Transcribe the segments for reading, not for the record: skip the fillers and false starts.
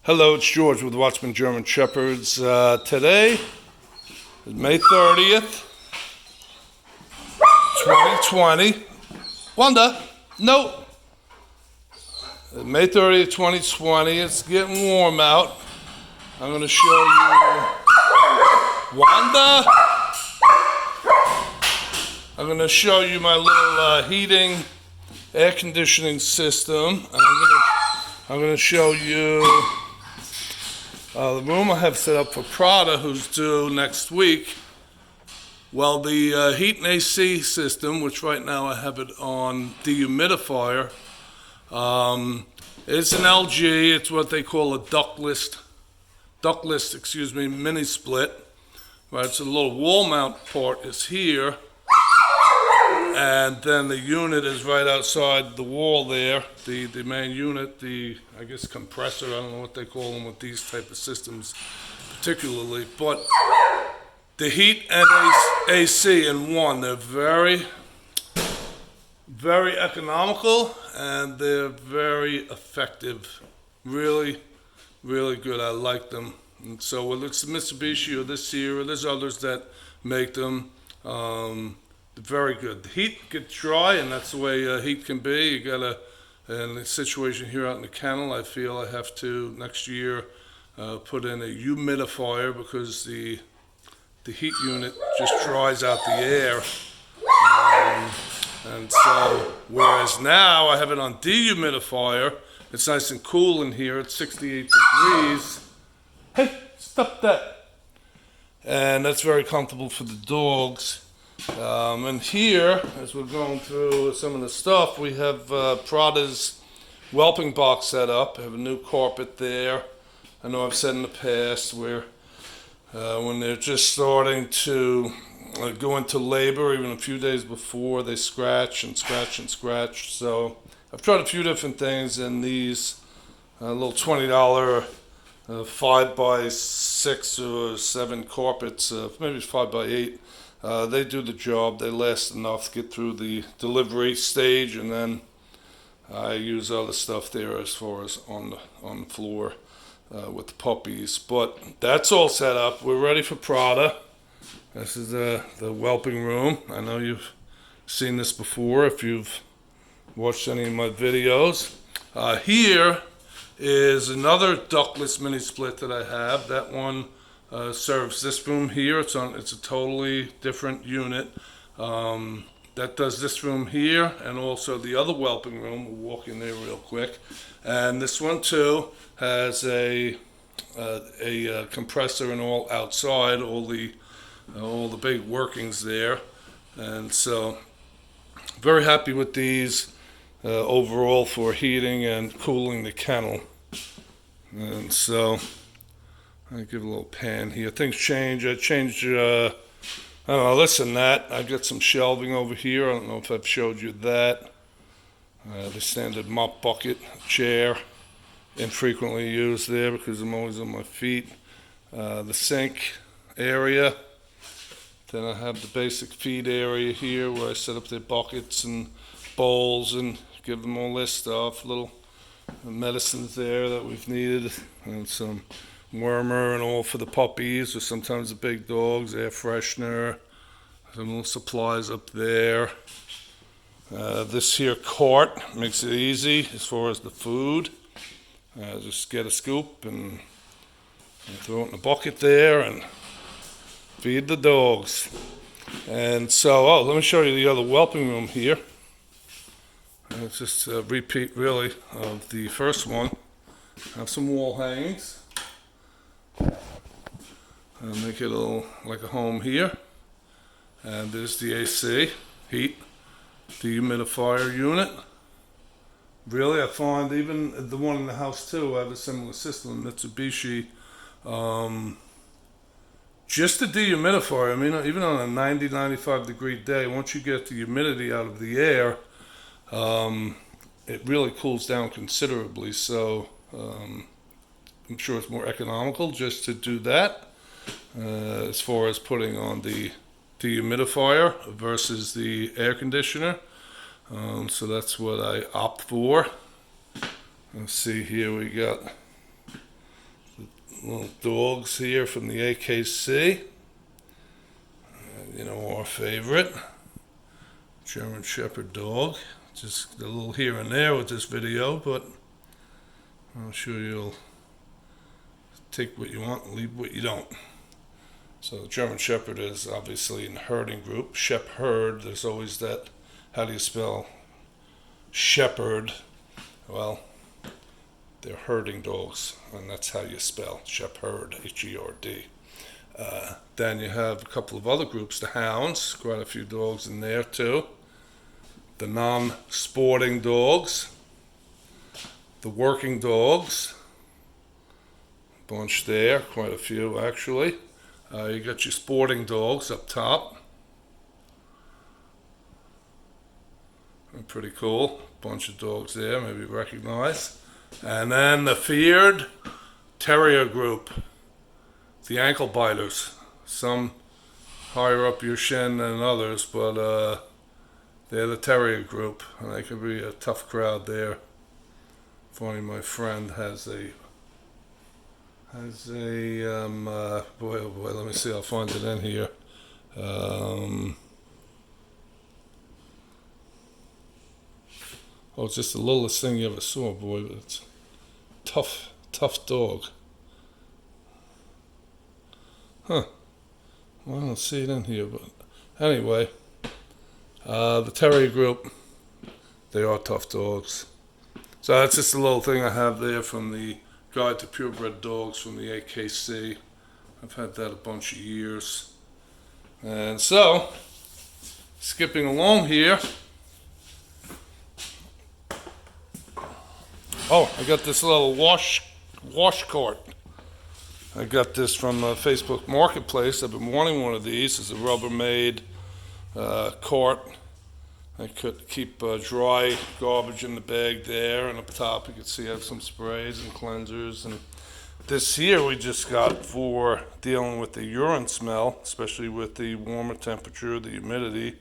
Hello, it's George with Watchman German Shepherds. Today is May 30th, 2020. Wanda, no. May 30th, 2020. It's getting warm out. I'm going to show you. Wanda! I'm going to show you my little heating, air conditioning system. And I'm going to show you the room I have set up for Prada, who's due next week. Well, the heat and AC system, which right now I have it on dehumidifier, it's an LG. It's what they call a ductless, mini split. Right, so the little wall mount part is here, and then the unit is right outside the wall there. The main unit, the compressor, I don't know what they call them with these type of systems particularly, but the heat and AC in one. They're very, very economical and they're very effective. Really, really good. I like them. And so whether it's the Mitsubishi or this here, or there's others that make them, very good. The heat gets dry, and that's the way heat can be. You gotta, in the situation here out in the kennel, I feel I have to next year put in a humidifier because the heat unit just dries out the air. And so, whereas now I have it on dehumidifier, it's nice and cool in here. It's 68 degrees. Hey, stop that. And that's very comfortable for the dogs. And here, as we're going through some of the stuff, we have Prada's whelping box set up. I have a new carpet there. I know I've said in the past where when they're just starting to go into labor, even a few days before, they scratch and scratch and scratch. So I've tried a few different things, and these little $20 5x6 or 7 carpets, maybe 5x8. They do the job. They last enough to get through the delivery stage, and then I use other stuff there as far as on the floor with the puppies. But that's all set up. We're ready for Prada. This is the whelping room. I know you've seen this before if you've watched any of my videos. Here is another ductless mini split that I have. That one serves this room here. It's a totally different unit. That does this room here and also the other whelping room. We'll walk in there real quick. And this one too has a compressor and all outside, all the big workings there. And so very happy with these overall for heating and cooling the kennel. And so I give a little pan here. Things change. I changed, I don't know, less than that. I got some shelving over here. I don't know if I've showed you that. The standard mop bucket chair, infrequently used there because I'm always on my feet. The sink area. Then I have the basic feed area here where I set up their buckets and bowls and give them all this stuff. Little medicines there that we've needed, and some wormer and all for the puppies, or sometimes the big dogs, air freshener, some little supplies up there. This here cart makes it easy as far as the food. Just get a scoop and throw it in a bucket there and feed the dogs. And so, let me show you the other whelping room here. It's just a repeat really of the first one. Have some wall hangings. Make it a little like a home here. And there's the AC, heat, dehumidifier unit. Really, I find even the one in the house too, I have a similar system, Mitsubishi. Just the dehumidifier, I mean, even on a 90, 95 degree day, once you get the humidity out of the air, it really cools down considerably. So I'm sure it's more economical just to do that as far as putting on the dehumidifier versus the air conditioner. So that's what I opt for. Let's see here, we got little dogs here from the AKC. You know, our favorite German Shepherd dog. Just a little here and there with this video, but I'm sure you'll take what you want and leave what you don't. So the German Shepherd is obviously in the herding group. Shepherd, there's always that, how do you spell shepherd? Well, they're herding dogs, and that's how you spell shepherd, H-E-R-D. Then you have a couple of other groups, the hounds, quite a few dogs in there too. The non-sporting dogs, the working dogs, bunch there, quite a few actually. You got your sporting dogs up top. They're pretty cool, bunch of dogs there, maybe you recognize. And then the feared terrier group, the ankle biters. Some higher up your shin than others, but they're the terrier group, and they can be a tough crowd there. Funny, my friend has a boy, oh boy, let me see, I'll find it in here. It's just the littlest thing you ever saw, boy, but it's tough dog. Huh. Well, I don't see it in here, but anyway, the terrier group, they are tough dogs. So that's just a little thing I have there from the Guide to Purebred Dogs from the AKC. I've had that a bunch of years. And so, skipping along here. Oh, I got this little wash cart. I got this from Facebook Marketplace. I've been wanting one of these. It's a Rubbermaid cart. I could keep dry garbage in the bag there, and up top you can see I have some sprays and cleansers. And this here we just got for dealing with the urine smell, especially with the warmer temperature, the humidity.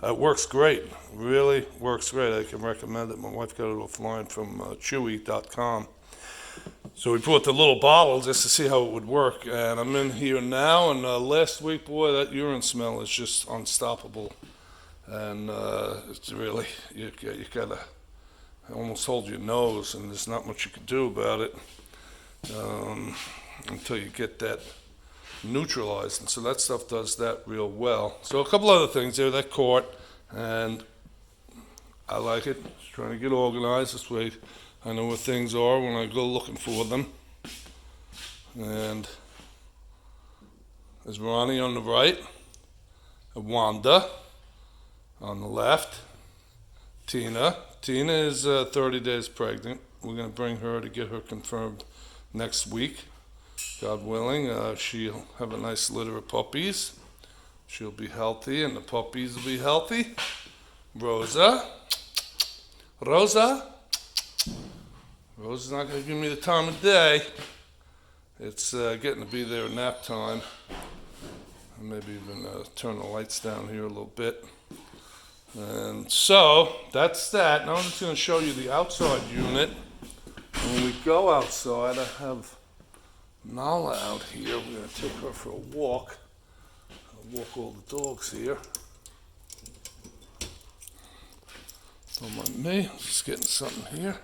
It works great, really works great. I can recommend it. My wife got it offline from chewy.com. So we put the little bottle just to see how it would work, and I'm in here now, and last week, boy, that urine smell is just unstoppable. And it's really, you gotta almost hold your nose, and there's not much you can do about it until you get that neutralized. And so that stuff does that real well. So a couple other things there, that quart, and I like it. Just trying to get organized this way. I know where things are when I go looking for them. And there's Ronnie on the right, Wanda on the left, Tina. Tina is 30 days pregnant. We're going to bring her to get her confirmed next week. God willing, she'll have a nice litter of puppies. She'll be healthy, and the puppies will be healthy. Rosa's not going to give me the time of day. It's getting to be their nap time. Maybe even turn the lights down here a little bit. And so, that's that. Now I'm just going to show you the outside unit. When we go outside, I have Nala out here. We're going to take her for a walk. I'll walk all the dogs here. Don't mind me, I'm just getting something here.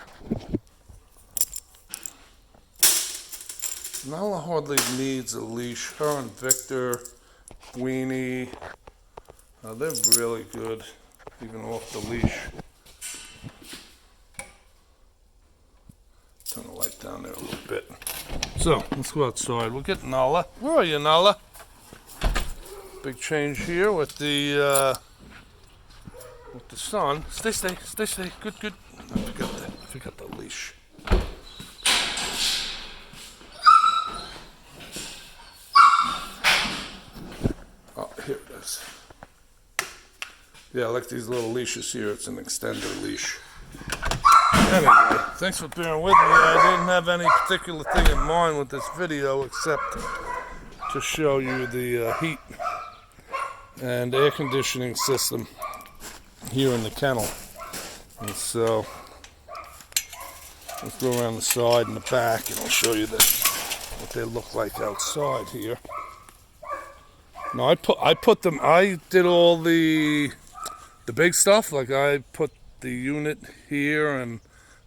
Nala hardly needs a leash. Her and Victor, Weenie, they're really good, even off the leash. Turn the light down there a little bit. So, let's go outside. We'll get Nala. Where are you, Nala? Big change here with the sun. Stay. Good. I forgot the leash. Oh, here it is. Yeah, I like these little leashes here. It's an extender leash. Anyway, thanks for bearing with me. I didn't have any particular thing in mind with this video except to show you the heat and air conditioning system here in the kennel. And so let's go around the side and the back, and I'll show you this. what they look like outside here. No, I did all the big stuff. Like I put the unit here and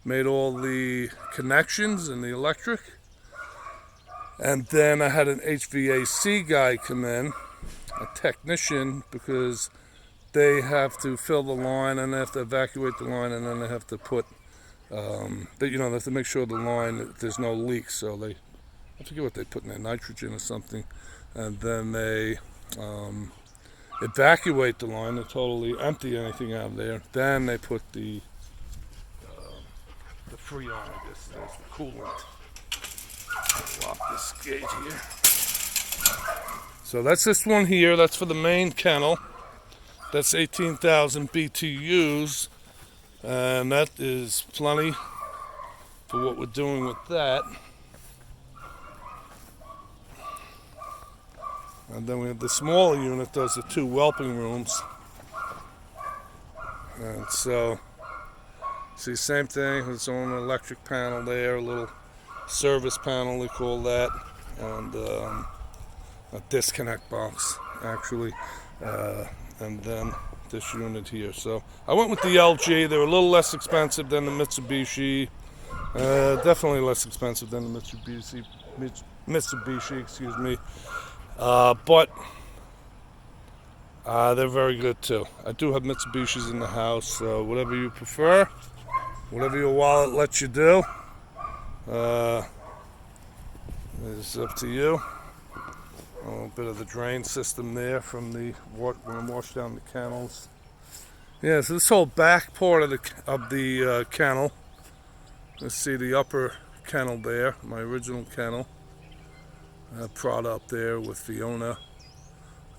made all the connections and the electric. And then I had an HVAC guy come in, a technician, because they have to fill the line and they have to evacuate the line, and then they have to put, they have to make sure the line, there's no leaks. So I forget what they put in there, nitrogen or something, and then they evacuate the line. They totally empty anything out of there. Then they put the Freon, I guess, there's the coolant. Lock this gate here. So that's this one here. That's for the main kennel. That's 18,000 BTUs, and that is plenty for what we're doing with that. And then we have the smaller unit, those are 2 whelping rooms. And so, see, same thing, its own electric panel there, a little service panel, they call that, and a disconnect box, actually, and then this unit here. So I went with the LG. They were a little less expensive than the Mitsubishi, definitely less expensive than the Mitsubishi, excuse me, but they're very good too. I do have Mitsubishis in the house, so whatever you prefer, whatever your wallet lets you do, it's up to you. A little bit of the drain system there from the when I wash down the kennels. Yeah, so this whole back part of the kennel. Let's see the upper kennel there, my original kennel. Prod up there with Fiona.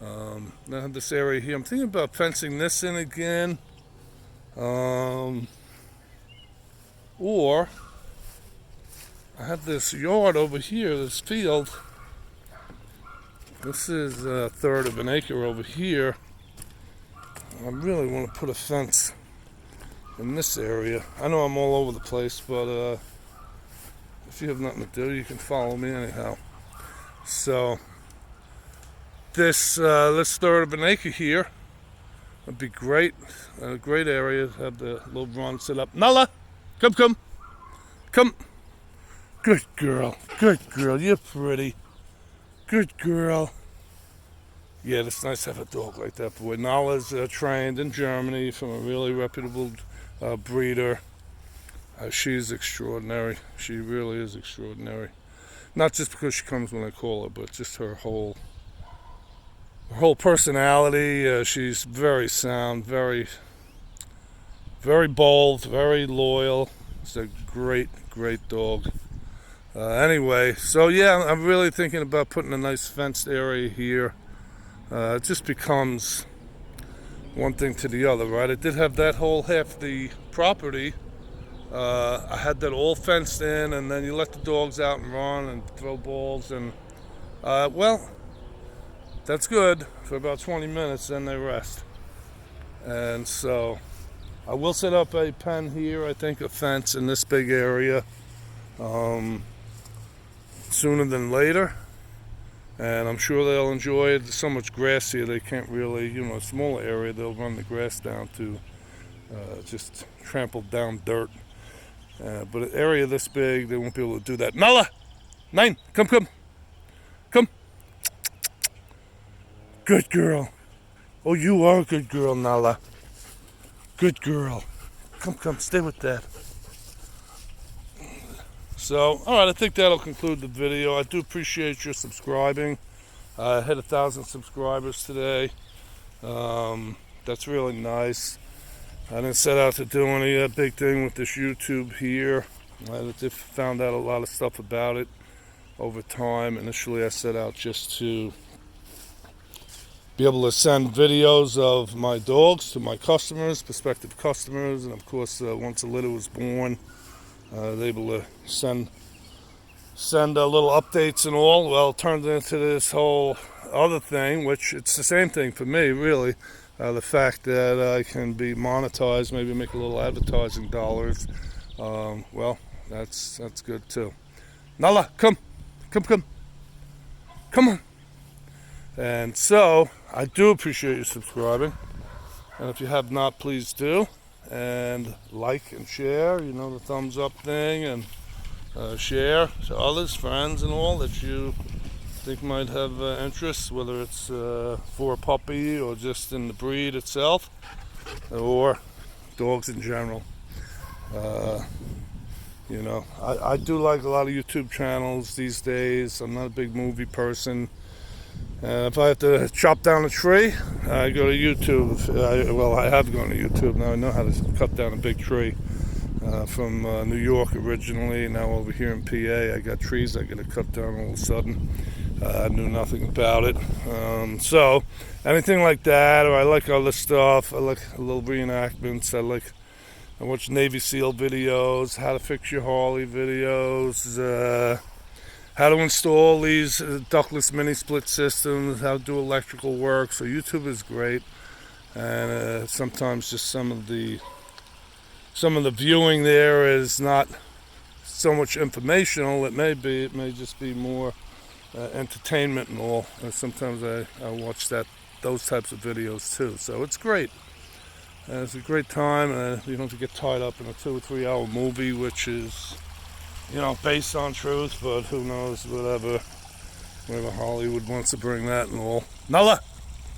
I have this area here. I'm thinking about fencing this in again, or I have this yard over here, this field. This is 1/3 of an acre over here. I really want to put a fence in this area. I know I'm all over the place, but if you have nothing to do, you can follow me anyhow. So this 1/3 of an acre here would be great. A great area to have the little run set up. Nala, come. Good girl, you're pretty. Good girl. Yeah, it's nice to have a dog like that, boy. Nala's trained in Germany from a really reputable breeder. She's extraordinary. She really is extraordinary. Not just because she comes when I call her, but just her whole personality. She's very sound, very bold, very loyal. It's a great dog. Anyway, so yeah, I'm really thinking about putting a nice fenced area here. It just becomes one thing to the other, right? I did have that whole half the property. I had that all fenced in, and then you let the dogs out and run and throw balls, and well, that's good for about 20 minutes, then they rest. And so I will set up a pen here, I think a fence in this big area, sooner than later, and I'm sure they'll enjoy it. There's so much grass here, they can't really, a smaller area, they'll run the grass down to just trampled down dirt. But an area this big, they won't be able to do that. Nala! Nein! Come! Good girl. Oh, you are a good girl, Nala. Good girl. Come, stay with that. So, alright, I think that'll conclude the video. I do appreciate your subscribing. I hit 1,000 subscribers today. That's really nice. I didn't set out to do any big thing with this YouTube here. I just found out a lot of stuff about it over time. Initially, I set out just to be able to send videos of my dogs to my customers, prospective customers, and of course, once a litter was born, they're able to send little updates and all. Well, it turned into this whole other thing, which it's the same thing for me, really. The fact that I can be monetized, maybe make a little advertising dollars, well, that's good too. Nala, come Come. Come on. And so, I do appreciate you subscribing. And if you have not, please do. And like and share, you know, the thumbs up thing. And share to others, friends and all that you think might have interest, whether it's for a puppy or just in the breed itself, or dogs in general. You know, I do like a lot of YouTube channels these days. I'm not a big movie person. If I have to chop down a tree, I go to YouTube. I have gone to YouTube. Now I know how to cut down a big tree. From New York originally, now over here in PA, I got trees I got to cut down all of a sudden. I knew nothing about it. So, anything like that, or I like other stuff. I like a little reenactments. I watch Navy SEAL videos, how to fix your Harley videos, how to install these ductless mini split systems, how to do electrical work. So YouTube is great, and sometimes just some of the viewing there is not so much informational. It may just be more entertainment and all. Sometimes I watch those types of videos too. So it's great. It's a great time. You don't have to get tied up in a 2 or 3 hour movie, which is, you know, based on truth, but who knows, whatever Hollywood wants to bring that and all. Nala,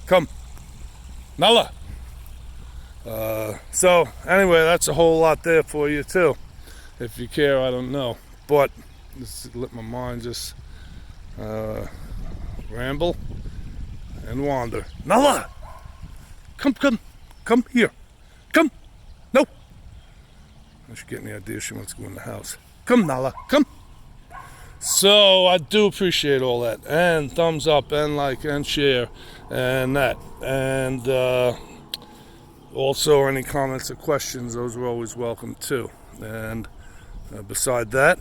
come. Nala. So anyway, that's a whole lot there for you too. If you care, I don't know, but just let my mind just ramble and wander. Nala, come here, come. No, I should get any idea she wants to go in the house. Come, Nala, come. So I do appreciate all that, and thumbs up and like and share and that, and also any comments or questions, those are always welcome too. And beside that,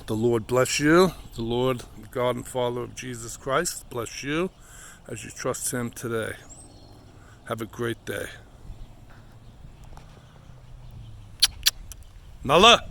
the Lord bless you. The Lord, God and Father of Jesus Christ, bless you as you trust Him today. Have a great day. Nala.